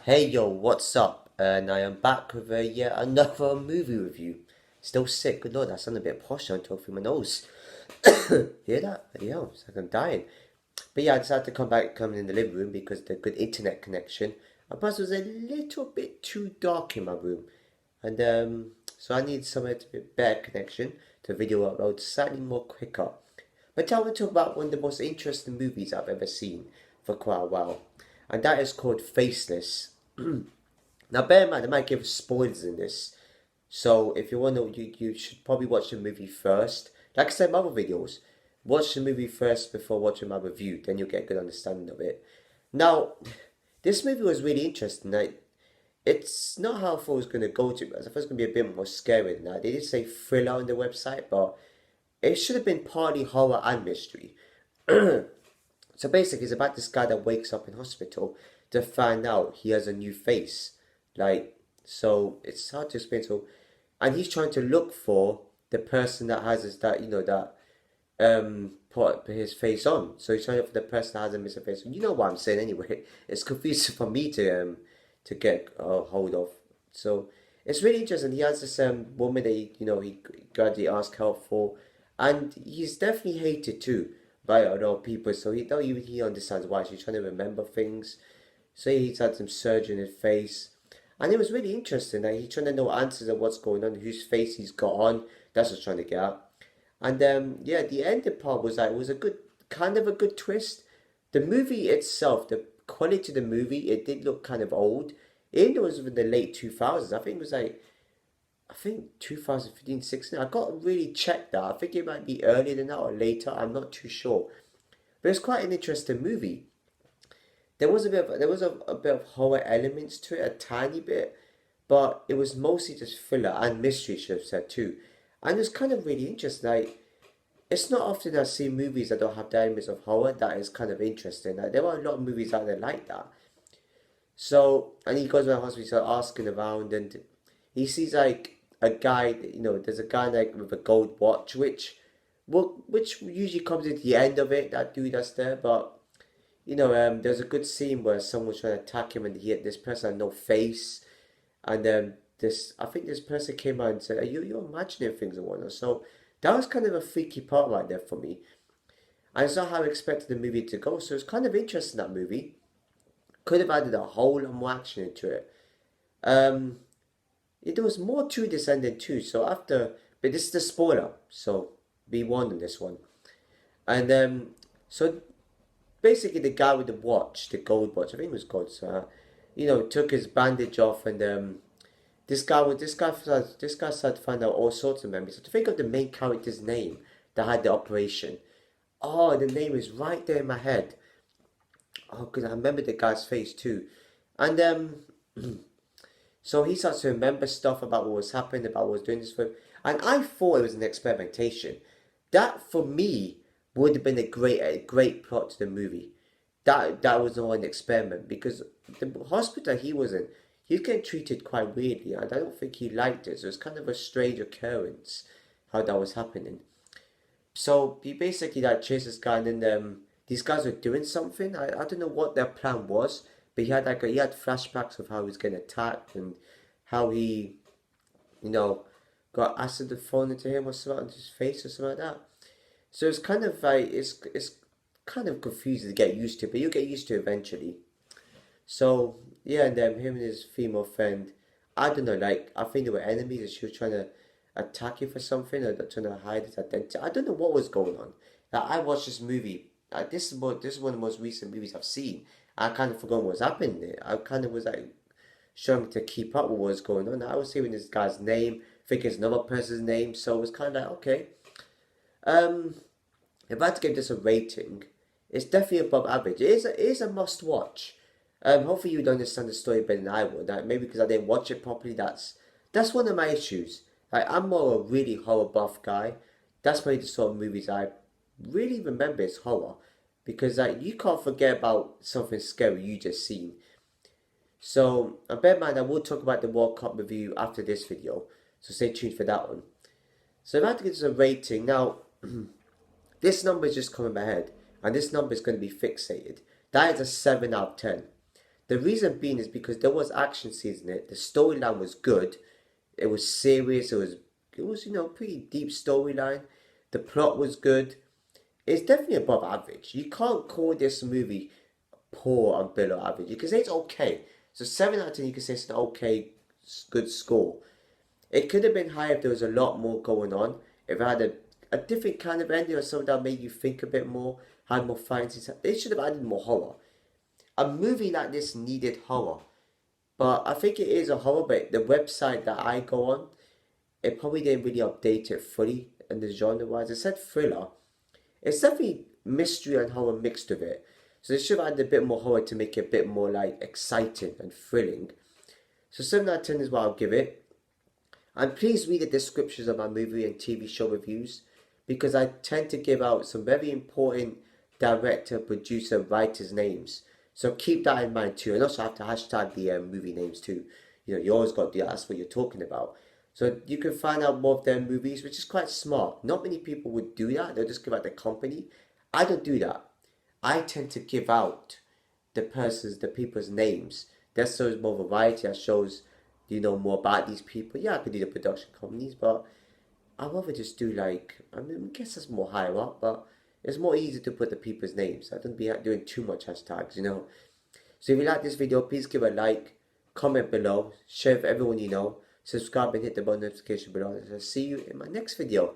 Hey yo, what's up? And I am back with yet another movie review. Still sick, good lord, I sound a bit posh on talk through my nose. Hear that? Yeah, it's like I'm dying. But yeah, I decided to come in the living room because the good internet connection. And plus, it was a little bit too dark in my room. And so I need somewhere to be better connection to video upload slightly more quicker. But I want to talk about one of the most interesting movies I've ever seen for quite a while. And that is called Faceless. Now, bear in mind, I might give spoilers in this. So, if you want to, you should probably watch the movie first. Like I said in my other videos, watch the movie first before watching my review. Then you'll get a good understanding of it. Now, this movie was really interesting. Like, it's not how I thought it was going to go to. Because I thought it was going to be a bit more scary than that. They did say thriller on the website, but it should have been partly horror and mystery. So basically, it's about this guy that wakes up in hospital to find out he has a new face. Like, so it's hard to explain. So, and he's trying to look for the person that has his, that, that put his face on. So he's trying to look for the person that has a missing face. You know what I'm saying anyway. It's confusing for me to get a hold of. So it's really interesting. He has this woman that he gradually asks help for, and he's definitely hated too by a lot of people. So he don't even he understands why. So he's trying to remember things. So he's had some surgery in his face. And it was really interesting. Like, he's trying to know answers of what's going on, whose face he's got on. That's what he's trying to get at. And yeah, the ending part was like, it was a good, kind of a good twist. The movie itself, the quality of the movie, it did look kind of old. Even though it was in the late 2000s, I think it was like, I think 2015, 16. I got to really check that. I think it might be earlier than that or later. I'm not too sure. But it's quite an interesting movie. There was a bit of horror elements to it, a tiny bit, but it was mostly just thriller and mystery, should have said too. And it's kind of really interesting. Like, it's not often I see movies that don't have the elements of horror that is kind of interesting. Like, there are a lot of movies out there like that. So, and he goes around the hospital asking around, and he sees like a guy. There's a guy like with a gold watch, which usually comes at the end of it. That dude that's there, but there's a good scene where someone's trying to attack him, and this person had no face, and I think this person came out and said, "Are you're imagining things and whatnot?" So that was kind of a freaky part right there for me, and it's not how I expected the movie to go. So it's kind of interesting, that movie. Could have added a whole lot more action into it. Um, there was more to this ending too. So but this is the spoiler, so be warned on this one. And so basically the guy with the watch, the gold watch, I think it was gold, so, took his bandage off, and this guy started to find out all sorts of memories. So to think of the main character's name that had the operation. Oh, the name is right there in my head. Oh, because I remember the guy's face too. And so he starts to remember stuff about what was happening, about what was doing this for him. And I thought it was an experimentation. That for me would have been a great plot to the movie. That was not an experiment, because the hospital he was in, he was getting treated quite weirdly, and I don't think he liked it. So it's kind of a strange occurrence how that was happening. So he basically like chased this guy, and then these guys were doing something. I don't know what their plan was, but he had flashbacks of how he was getting attacked, and how he you know got acid thrown into him or something, into his face or something like that. So it's kind of like it's kind of confusing to get used to, but you'll get used to it eventually. So yeah, and then him and his female friend, I don't know, like I think they were enemies, and she was trying to attack him for something, or trying to hide his identity. I don't know what was going on. Like, I watched this movie. This is one of the most recent movies I've seen. I kind of forgot what was happening there. I kind of was like struggling to keep up with what was going on. I was hearing this guy's name, thinking it's another person's name, so it was kind of like, okay. Um, if I had to give this a rating, it's definitely above average. It is a must watch. Hopefully you would understand the story better than I would. Like, maybe because I didn't watch it properly. That's one of my issues. Like, I'm more a really horror buff guy. That's probably the sort of movies I really remember is horror, because like you can't forget about something scary you just seen. So, bear in mind, I will talk about the World Cup review after this video. So stay tuned for that one. So if I had to give this a rating now. This number is just coming in my head, and this number is going to be fixated. That is a 7 out of 10. The reason being is because there was action scenes in it. The storyline was good. It was serious. It was pretty deep storyline. The plot was good. It's definitely above average. You can't call this movie poor and below average. You can say it's okay. So 7 out of 10, you can say it's an okay, good score. It could have been higher if there was a lot more going on. If it had a different kind of ending or something that made you think a bit more, had more fantasy. They should have added more horror. A movie like this needed horror. But I think it is a horror, but the website that I go on, it probably didn't really update it fully in the genre wise. It said thriller. It's definitely mystery and horror mixed with it. So they should have added a bit more horror to make it a bit more like exciting and thrilling. So 7 out of 10 is what I'll give it. And please read the descriptions of my movie and TV show reviews because I tend to give out some very important director, producer, writers' names. So keep that in mind too. And also I have to hashtag the movie names too. You always got to do that. That's what you're talking about. So you can find out more of their movies, which is quite smart. Not many people would do that. They'll just give out the company. I don't do that. I tend to give out the people's names. That shows more variety. That shows more about these people. Yeah, I could do the production companies, but I'd rather just do I guess that's more higher up, but it's more easy to put the people's names. I don't be doing too much hashtags. So if you like this video, please give a like, comment below, share with everyone you know, subscribe and hit the bell notification below. And I'll see you in my next video.